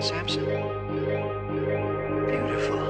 Samson? Beautiful.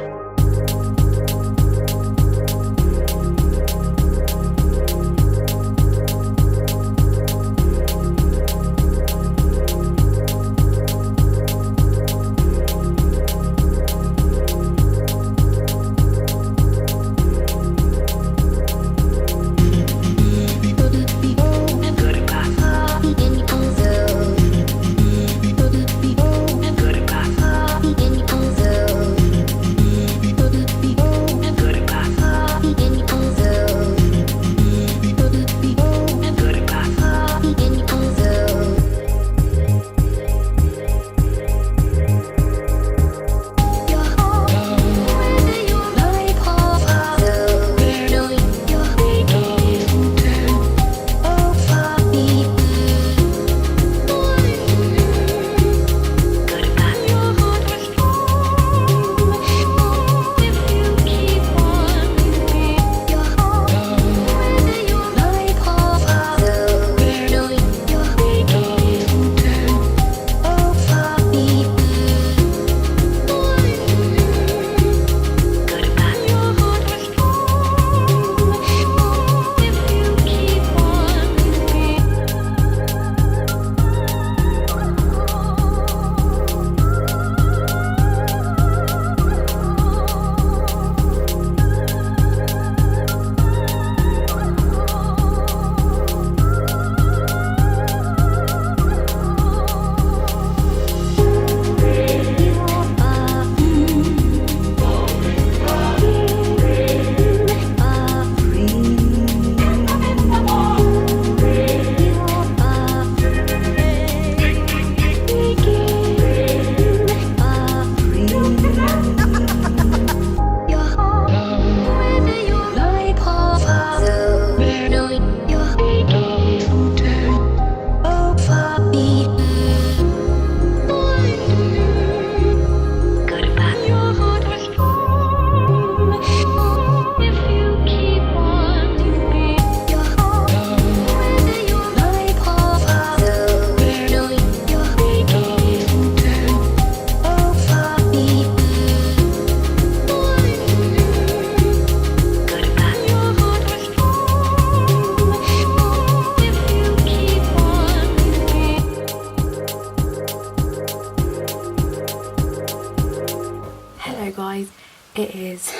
Guys, it is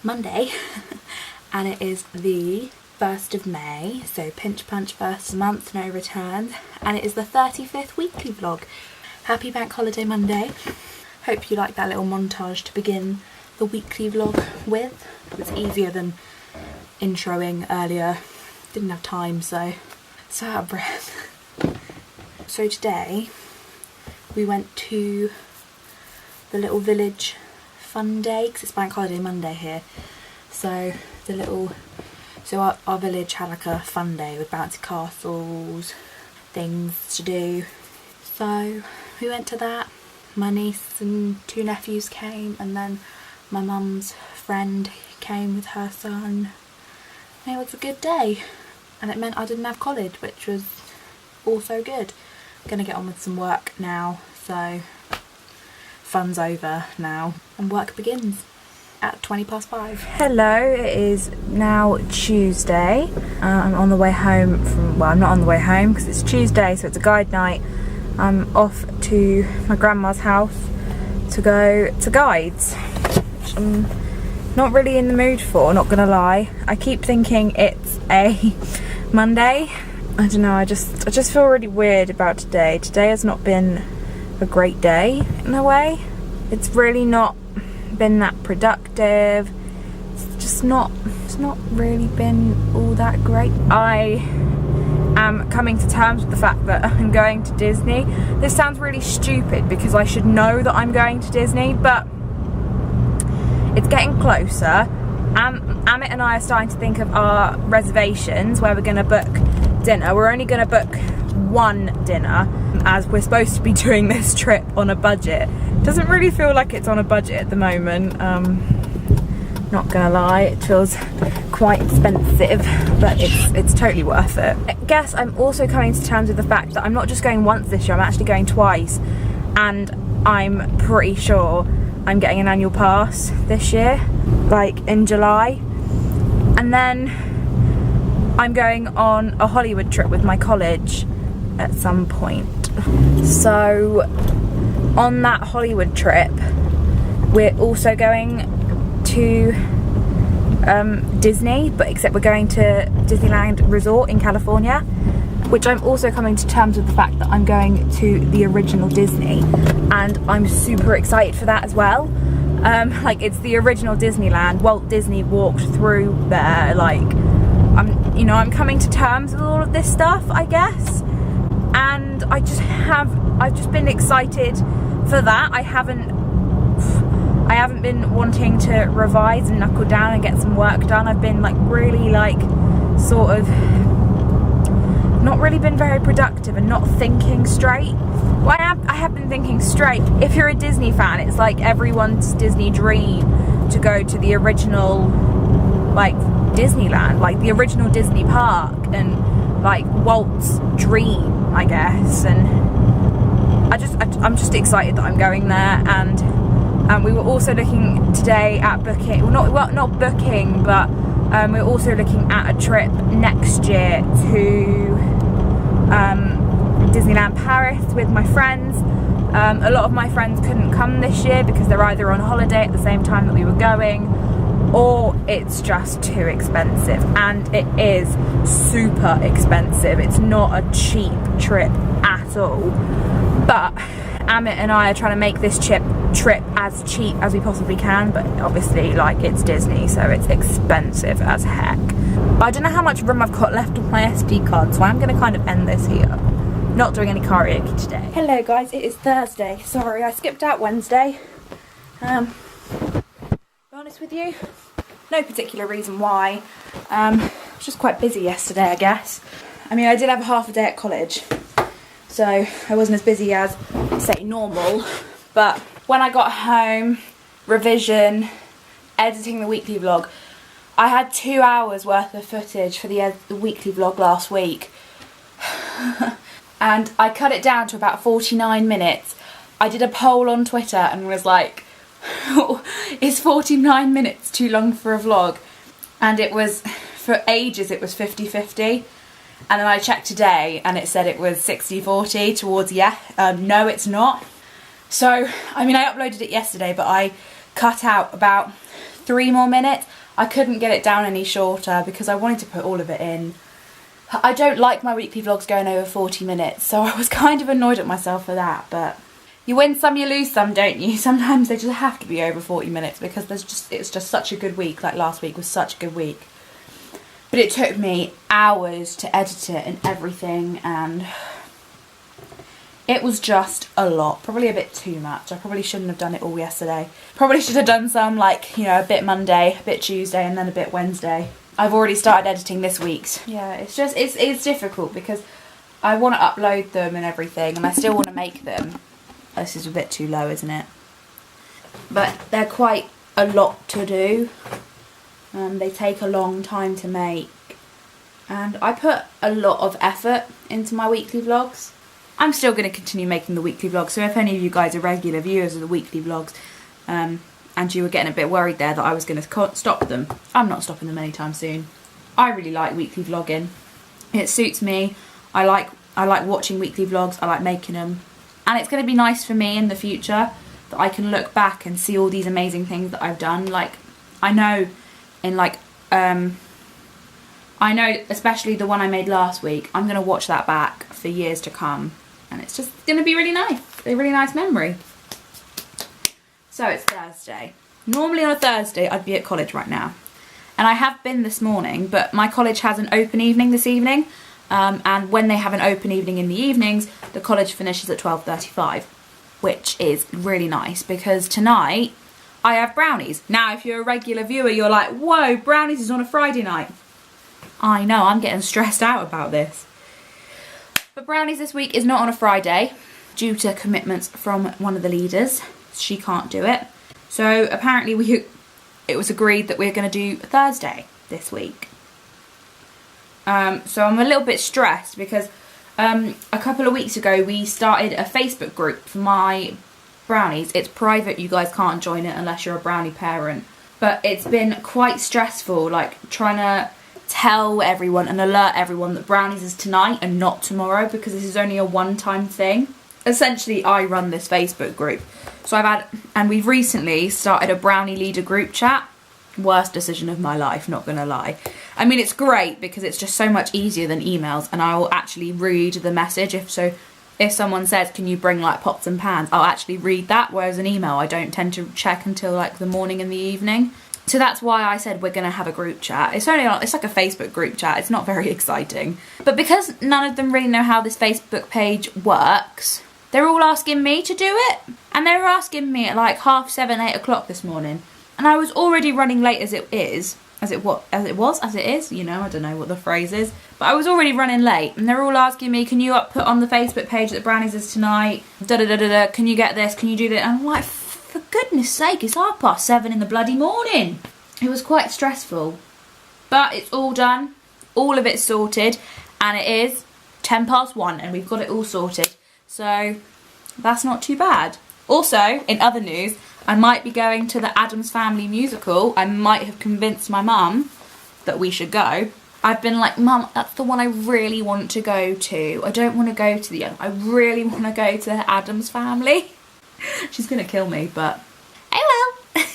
Monday and it is the 1st of May, so pinch punch, first month, no returns, and it is the 35th weekly vlog. Happy bank holiday Monday. Hope you like that little montage to begin the weekly vlog with. It was easier than introing earlier, didn't have time, so out of breath. So today we went to the little village fun day, because it's bank holiday Monday here, so our village had like a fun day with bouncy castles, things to do, so we went to that. My niece and 2 nephews came, and then my mum's friend came with her son, and it was a good day, and it meant I didn't have college, which was also good. I'm gonna get on with some work now, so fun's over now and work begins at 5:20. Hello, it is now Tuesday. I'm on the way home from, well, I'm not on the way home because it's Tuesday, so it's a guide night. I'm off to my grandma's house to go to guides, which I'm not really in the mood for, not gonna lie. I keep thinking it's a Monday. I don't know, I just feel really weird about today. Today has not been a great day in a way. It's really not been that productive. It's not really been all that great. I am coming to terms with the fact that I'm going to Disney. This sounds really stupid because I should know that I'm going to Disney, but it's getting closer. Amit and I are starting to think of our reservations, where we're going to book dinner. We're only going to book one dinner, as we're supposed to be doing this trip on a budget. Doesn't really feel like it's on a budget at the moment, not gonna lie. It feels quite expensive, but it's totally worth it. I guess I'm also coming to terms with the fact that I'm not just going once this year, I'm actually going twice, and I'm pretty sure I'm getting an annual pass this year, like in July. And then I'm going on a Hollywood trip with my college at some point. So on that Hollywood trip, we're also going to Disney, but except we're going to Disneyland Resort in California, which I'm also coming to terms with the fact that I'm going to the original Disney, and I'm super excited for that as well. Like, it's the original Disneyland. Walt Disney walked through there. Like, I'm coming to terms with all of this stuff, I guess, and I've just been excited for that. I haven't been wanting to revise and knuckle down and get some work done. I've been like really sort of not really been very productive and not thinking straight. Well, I have been thinking straight. If you're a Disney fan, it's like everyone's Disney dream to go to the original like Disneyland, like the original Disney park, and like Walt's dream, I guess. And I'm just excited that I'm going there. And we were also looking today at booking, not booking, but we're also looking at a trip next year to Disneyland Paris with my friends. A lot of my friends couldn't come this year because they're either on holiday at the same time that we were going, or it's just too expensive. And it is super expensive. It's not a cheap trip at all. But Amit and I are trying to make this trip as cheap as we possibly can, but obviously, like, it's Disney, so it's expensive as heck. But I don't know how much room I've got left on my SD card, so I'm going to kind of end this here. Not doing any karaoke today. Hello guys, it is Thursday. Sorry, I skipped out Wednesday. To be honest with you, no particular reason why. I was just quite busy yesterday, I guess. I mean, I did have half a day at college, so I wasn't as busy as, say, normal. But when I got home, revision, editing the weekly vlog, I had 2 hours worth of footage for the weekly vlog last week. And I cut it down to about 49 minutes. I did a poll on Twitter and was like, is 49 minutes too long for a vlog? And it was, for ages, it was 50-50. And then I checked today and it said it was 60-40 towards no it's not. So, I mean, I uploaded it yesterday, but I cut out about 3 more minutes. I couldn't get it down any shorter because I wanted to put all of it in. I don't like my weekly vlogs going over 40 minutes, so I was kind of annoyed at myself for that, but you win some, you lose some, don't you? Sometimes they just have to be over 40 minutes because it's just such a good week. Like, last week was such a good week. But it took me hours to edit it and everything, and it was just a lot. Probably a bit too much. I probably shouldn't have done it all yesterday. Probably should have done some, like, you know, a bit Monday, a bit Tuesday, and then a bit Wednesday. I've already started editing this week's. Yeah, it's difficult because I want to upload them and everything, and I still want to make them. This is a bit too low, isn't it? But they're quite a lot to do. They take a long time to make. And I put a lot of effort into my weekly vlogs. I'm still going to continue making the weekly vlogs, so if any of you guys are regular viewers of the weekly vlogs, and you were getting a bit worried there that I was going to stop them, I'm not stopping them anytime soon. I really like weekly vlogging. It suits me. I like watching weekly vlogs. I like making them. And it's going to be nice for me in the future that I can look back and see all these amazing things that I've done. Like, I know in I know especially the one I made last week, I'm going to watch that back for years to come. And it's just going to be really nice. A really nice memory. So it's Thursday. Normally on a Thursday I'd be at college right now. And I have been this morning, but my college has an open evening this evening. And when they have an open evening in the evenings, the college finishes at 12:35, which is really nice because tonight I have brownies. Now, if you're a regular viewer, you're like, whoa, brownies is on a Friday night. I know, I'm getting stressed out about this. But brownies this week is not on a Friday due to commitments from one of the leaders. She can't do it. So apparently it was agreed that we're going to do Thursday this week. So I'm a little bit stressed because a couple of weeks ago we started a Facebook group for my brownies. It's private, you guys can't join it unless you're a brownie parent. But it's been quite stressful, like trying to tell everyone and alert everyone that brownies is tonight and not tomorrow, because this is only a one-time thing. Essentially, I run this Facebook group. So we've recently started a brownie leader group chat. Worst decision of my life, not gonna lie. I mean, it's great because it's just so much easier than emails, and I will actually read the message. If someone says, can you bring like pots and pans, I'll actually read that, whereas an email I don't tend to check until like the morning and the evening. So that's why I said we're gonna have a group chat. It's like a Facebook group chat. It's not very exciting. But because none of them really know how this Facebook page works, they're all asking me to do it. And they were asking me at like 7:30, 8 o'clock this morning. And I was already running late as it is, you know, I don't know what the phrase is. But I was already running late, and they're all asking me, can you put on the Facebook page that brownies is tonight? Da-da-da-da-da, can you get this, can you do that? And I'm like, for goodness sake, it's 7:30 in the bloody morning. It was quite stressful. But it's all done, all of it's sorted, and it is 1:10, and we've got it all sorted. So that's not too bad. Also, in other news, I might be going to the Addams Family musical. I might have convinced my mum that we should go. I've been like, Mum, that's the one I really want to go to. I don't want to go to the other. I really want to go to the Addams Family. She's going to kill me, but oh well.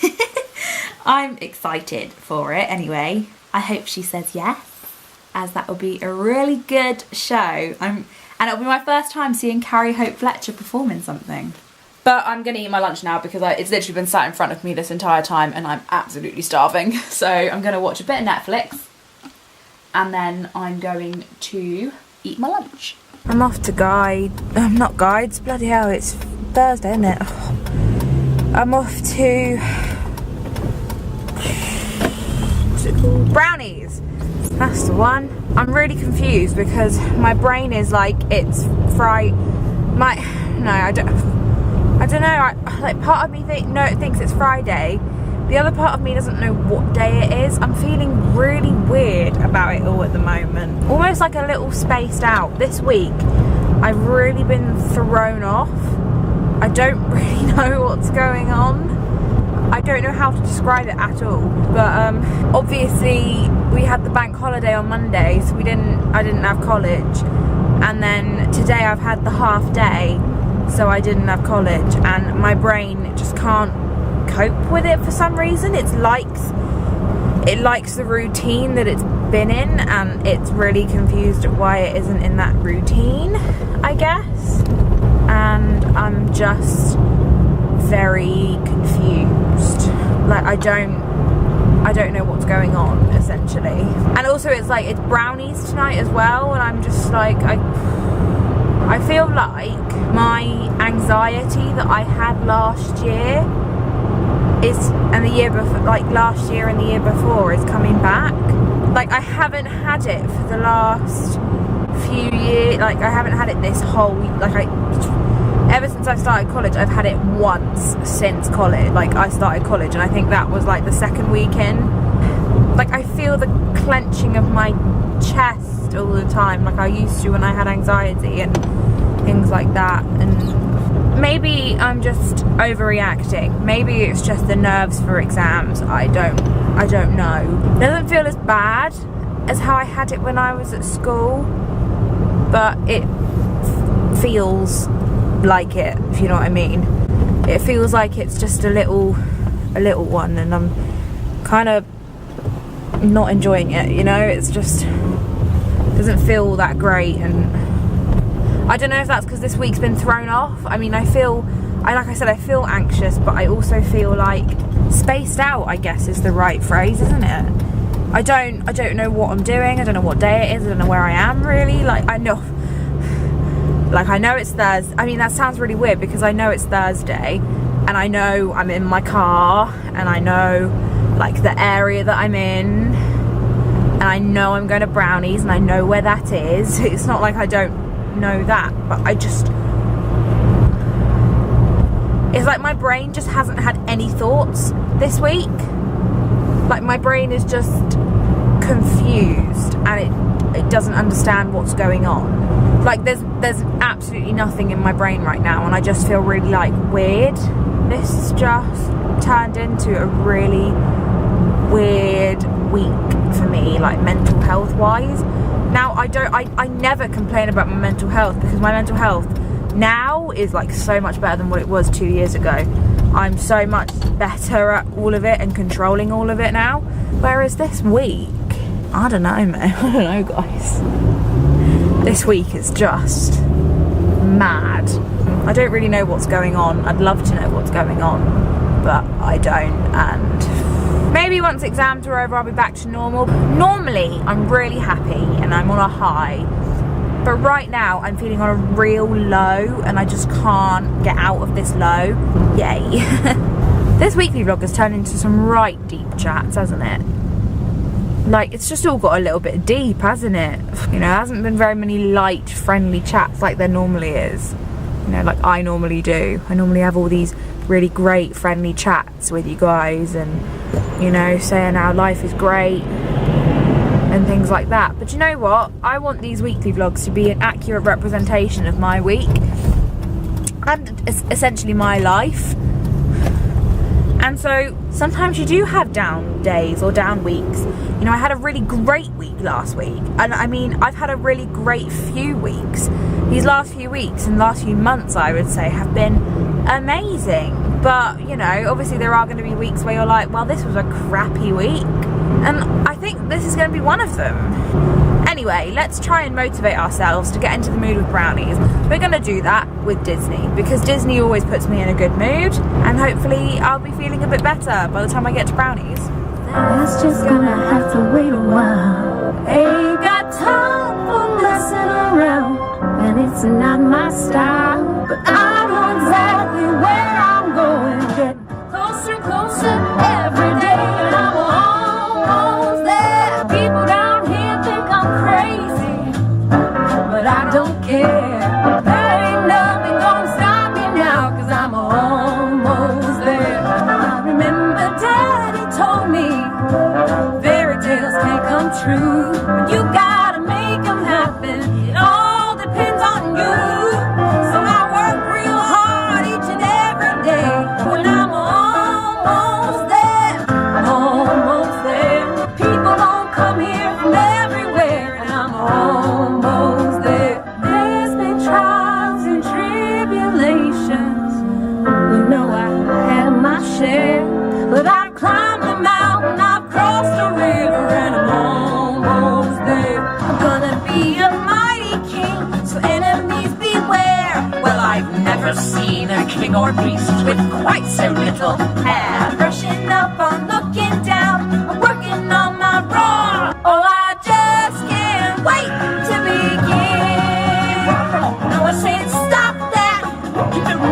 I'm excited for it anyway. I hope she says yes, as that will be a really good show. And it'll be my first time seeing Carrie Hope Fletcher performing something. But I'm going to eat my lunch now because it's literally been sat in front of me this entire time and I'm absolutely starving. So I'm going to watch a bit of Netflix and then I'm going to eat my lunch. I'm off to not guides, bloody hell, it's Thursday, isn't it? I'm off to, what's it called? Brownies. That's the one. I'm really confused because my brain is like, it's Friday. I don't know, like part of me thinks it's Friday, the other part of me doesn't know what day it is. I'm feeling really weird about it all at the moment. Almost like a little spaced out. This week, I've really been thrown off. I don't really know what's going on. I don't know how to describe it at all. But obviously, we had the bank holiday on Monday, so I didn't have college. And then today I've had the half day, so I didn't have college, and my brain just can't cope with it for some reason. It likes the routine that it's been in, and it's really confused at why it isn't in that routine, I guess. And I'm just very confused. Like I don't know what's going on, essentially. And also it's brownies tonight as well, and I'm just like, I feel like my anxiety that I had last year last year and the year before is coming back. Like I haven't had it for the last few years. Like I haven't had it this whole week. Ever since I've started college, I've had it once since college. Like I started college, and I think that was like the second week in. Like I feel the clenching of my chest all the time, like I used to when I had anxiety and things like that. And maybe I'm just overreacting. Maybe it's just the nerves for exams. I don't know. It doesn't feel as bad as how I had it when I was at school, but it feels like it, if you know what I mean. It feels like it's just a little one, and I'm kind of not enjoying it, you know. It's just doesn't feel that great, and I don't know if that's because this week's been thrown off. I mean, like I said, I feel anxious, but I also feel like spaced out, I guess is the right phrase, isn't it? I don't know what I'm doing. I don't know what day it is. I don't know where I am really. I know it's Thursday. I mean, that sounds really weird because I know it's Thursday, and I know I'm in my car, and I know like the area that I'm in, and I know I'm going to Brownies, and I know where that is. It's not like I don't know that, but it's like my brain just hasn't had any thoughts this week. Like my brain is just confused, and it doesn't understand what's going on. Like there's absolutely nothing in my brain right now, and I just feel really like weird. This has just turned into a really weird week for me, like mental health wise. Now I never complain about my mental health, because my mental health now is like so much better than what it was 2 years ago. I'm so much better at all of it and controlling all of it now. Whereas this week, I don't know, man. I don't know, guys. This week is just mad. I don't really know what's going on. I'd love to know what's going on, but I don't. And maybe once exams are over, I'll be back to normal. Normally, I'm really happy and I'm on a high. But right now, I'm feeling on a real low, and I just can't get out of this low. Yay. This weekly vlog has turned into some right deep chats, hasn't it? Like, it's just all got a little bit deep, hasn't it? You know, there hasn't been very many light, friendly chats like there normally is. You know, like I normally do. I normally have all these really great, friendly chats with you guys, and, you know, saying how life is great and things like that. But you know what? I want these weekly vlogs to be an accurate representation of my week and essentially my life. And so sometimes you do have down days or down weeks. You know, I had a really great week last week, and I mean, I've had a really great few weeks. These last few weeks and last few months, I would say, have been amazing. But, you know, obviously there are going to be weeks where you're like, well, this was a crappy week. And I think this is going to be one of them. Anyway, let's try and motivate ourselves to get into the mood with brownies. We're going to do that with Disney, because Disney always puts me in a good mood, and hopefully I'll be feeling a bit better by the time I get to brownies. It's just gonna have to wait a while. Ain't got time for messing around, and it's not my style. But I know exactly where I'm going. Getting closer and closer every day, and I'm almost there. People down here think I'm crazy, but I don't care. There ain't nothing gonna stop me now, 'cause I'm almost there. I remember Daddy told me fairy tales can't come true, but you gotta make them happen. It all depends on you. So I work real hard each and every day. When I'm almost there. People don't come here from everywhere, and I'm almost there. There's been trials and tribulations. You know I had my share, but I climbed the mountain, I've crossed the river, and I'm almost there. I'm gonna be a mighty king, so enemies beware. Well, I've never seen a king or beast with quite so little hair. Brushing up on looking down, I'm working on my roar. Oh, I just can't wait to begin. No one saying stop that.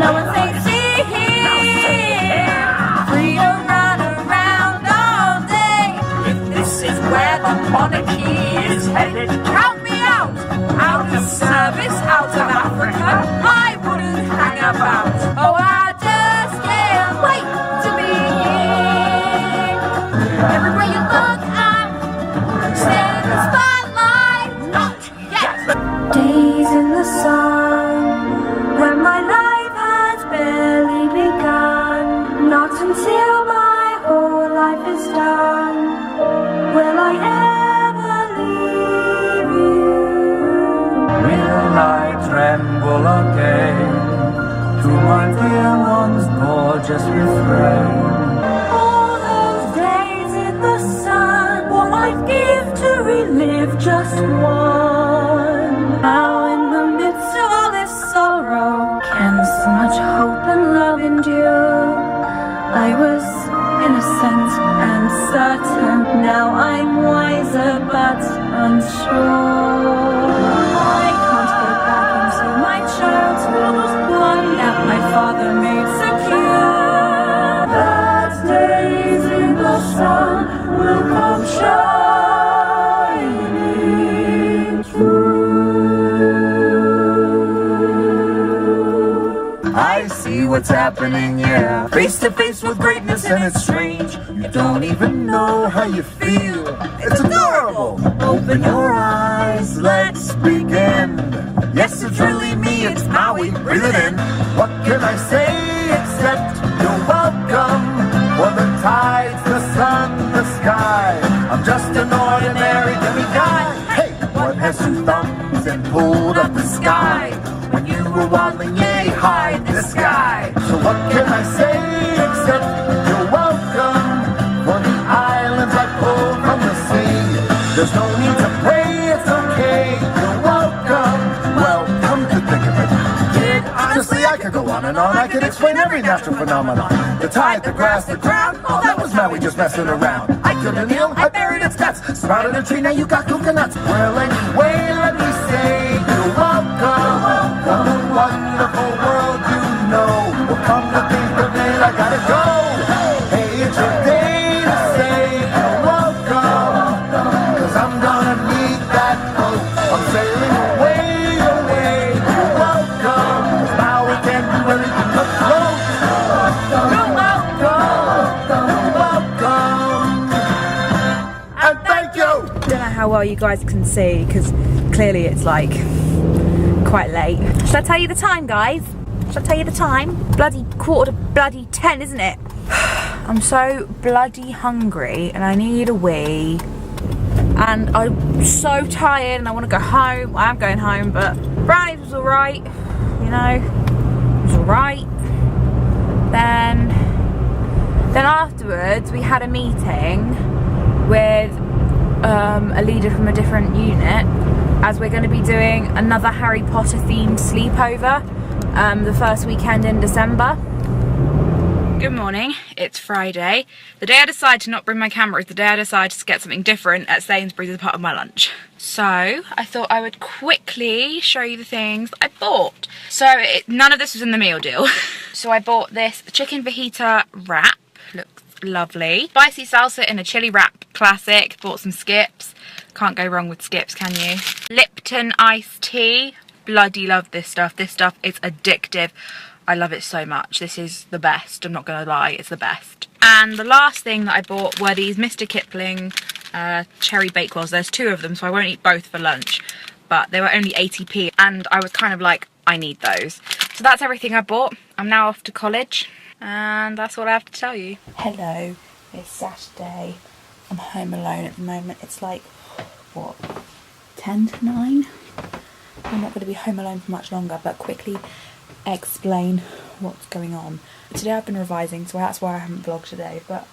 No one saying see here. Free to run around all day. If this is where the monarchy is headed, count me out. Out of service, out of Africa, I wouldn't hang about. Oh, I just can't wait to begin. Everywhere you look, I'm standing in the spotlight. Not yet. Days in the sun, when my life has barely begun. Not until my whole life is done will I ever leave you. Will I tremble again to my dear one's gorgeous refrain? All those days in the sun, what I'd give to relive just one. Now in the midst of all this sorrow, can so much hope and love endure? I was innocent and certain, now I'm wiser but unsure. I can't go back into my childhood, one that my father made secure. That days in the sun will come shining through. I see what's happening, yeah. Face to face with greatness, and it's strange. You don't even know how you feel. It's adorable. Open your eyes, let's begin. Yes, it's really me, it's Maui, breathe it in. What can I say except you're welcome? For the tides, the sun, the sky, I'm just an ordinary demiguy. Hey, what has two thumbs and pulled up the sky? When you were waddling yay high in the sky. So what can I say except you're welcome? For the islands I pulled from the sea. There's no need to pray, it's okay, you're welcome. Well, come to think of it, kid, honestly I could go on and on. I could explain every natural phenomenon. The tide, the grass, the ground, oh that was Maui just messing around. I killed an eel, I buried its guts, sprouted a tree, now you got coconuts. Well anyway, let me say you're welcome. From the wonderful world you know. Well come to think of it, I gotta go. Hey, it's your day to say you're welcome. Cause I'm gonna need that boat. I'm sailing away, away, you're welcome. Now we can't do anything but float. You're welcome, you're welcome. And thank you. I don't know how well you guys can see because clearly it's like quite late. Should I tell you the time, guys? Should I tell you the time? Bloody 9:45, isn't it? I'm so bloody hungry and I need a wee. And I'm so tired and I want to go home. I am going home, but brownies was alright. You know, it was alright. Then afterwards we had a meeting with a leader from a different unit, as we're going to be doing another Harry Potter themed sleepover the first weekend in December. Good morning, it's Friday. The day I decided to not bring my camera is the day I decided to get something different at Sainsbury's as part of my lunch. So I thought I would quickly show you the things I bought. So none of this was in the meal deal. So I bought this chicken fajita wrap, looks lovely. Spicy salsa in a chili wrap, classic. Bought some skips. Can't go wrong with skips, can you? Lipton iced tea. Bloody love this stuff. This stuff is addictive. I love it so much. This is the best. I'm not going to lie. It's the best. And the last thing that I bought were these Mr. Kipling cherry bakewells. There's 2 of them, so I won't eat both for lunch. But they were only 80p. And I was kind of like, I need those. So that's everything I bought. I'm now off to college. And that's all I have to tell you. Hello. It's Saturday. I'm home alone at the moment. It's like, what, 10 to 9? I'm not going to be home alone for much longer, but quickly explain what's going on. Today I've been revising, so that's why I haven't vlogged today, but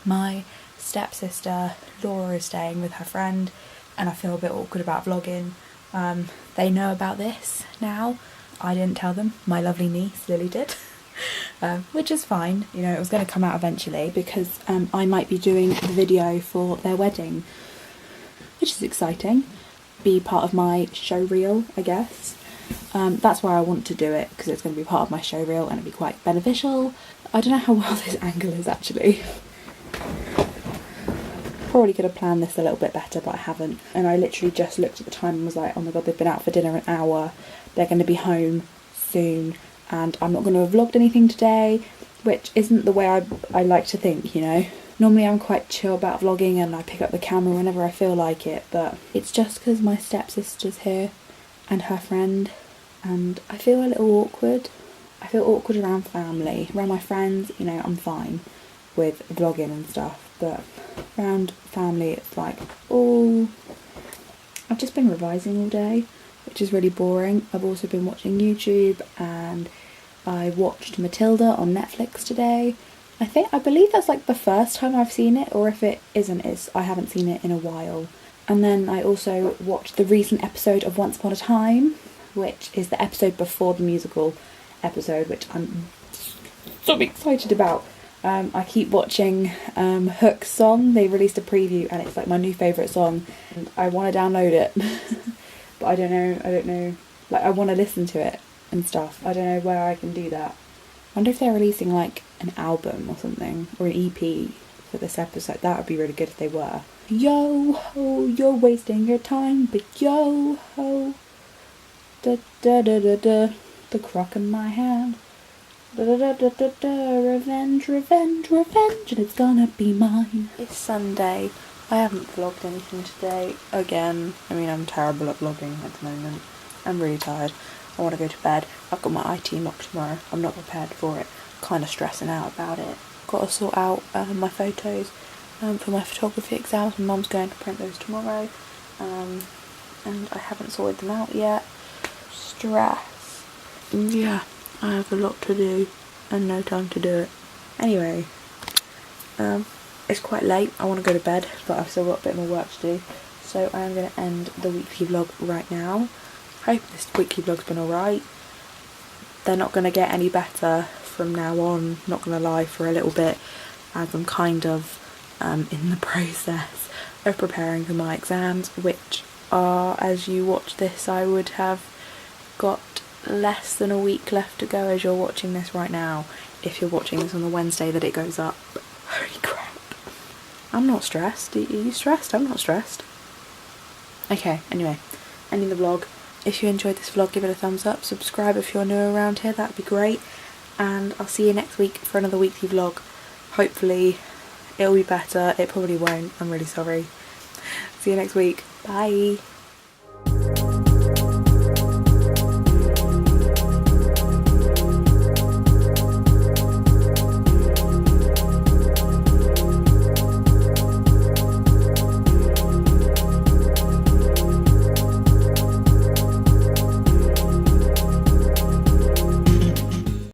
my stepsister Laura is staying with her friend and I feel a bit awkward about vlogging. They know about this now. I didn't tell them, my lovely niece Lily did. Which is fine, you know, it was going to come out eventually because I might be doing the video for their wedding, which is exciting. Be part of my show reel, I guess. That's why I want to do it, because it's going to be part of my show reel and it'll be quite beneficial. I don't know how well this angle is actually. Probably could have planned this a little bit better, but I haven't. And I literally just looked at the time and was like, oh my god, they've been out for dinner an hour. They're going to be home soon. And I'm not going to have vlogged anything today, which isn't the way I like to think, you know. Normally I'm quite chill about vlogging and I pick up the camera whenever I feel like it, but it's just because my stepsister's here and her friend, and I feel a little awkward. I feel awkward around family. Around my friends, you know, I'm fine with vlogging and stuff, but around family it's like, oh, I've just been revising all day, which is really boring. I've also been watching YouTube and I watched Matilda on Netflix today. I believe that's like the first time I've seen it, or if it isn't, I haven't seen it in a while. And then I also watched the recent episode of Once Upon a Time, which is the episode before the musical episode, which I'm so excited about. I keep watching Hook's song. They released a preview and it's like my new favourite song. And I want to download it, but I don't know, like I want to listen to it and stuff. I don't know where I can do that. I wonder if they're releasing like an album or something, or an EP for this episode. That would be really good if they were. Yo ho, you're wasting your time, but yo ho, da da da da da, the crock in my hand, da da da da da da, revenge, revenge, revenge, and it's gonna be mine. It's Sunday. I haven't vlogged anything today again. I mean, I'm terrible at vlogging at the moment. I'm really tired. I want to go to bed. I've got my IT mock tomorrow. I'm not prepared for it. Kind of stressing out about it. Got to sort out my photos for my photography exams. My mum's going to print those tomorrow. And I haven't sorted them out yet. Stress. Yeah, I have a lot to do and no time to do it. Anyway, it's quite late. I want to go to bed, but I've still got a bit more work to do. So I am going to end the weekly vlog right now. Hope this weekly vlog's been alright. They're not going to get any better from now on, not going to lie, for a little bit, as I'm kind of in the process of preparing for my exams, which are, as you watch this, I would have got less than a week left to go as you're watching this right now, if you're watching this on the Wednesday that it goes up. Holy crap. I'm not stressed. Are you stressed? I'm not stressed. Okay, anyway, ending the vlog. If you enjoyed this vlog, give it a thumbs up, subscribe if you're new around here, that'd be great, and I'll see you next week for another weekly vlog. Hopefully it'll be better. It probably won't. I'm really sorry. See you next week. Bye.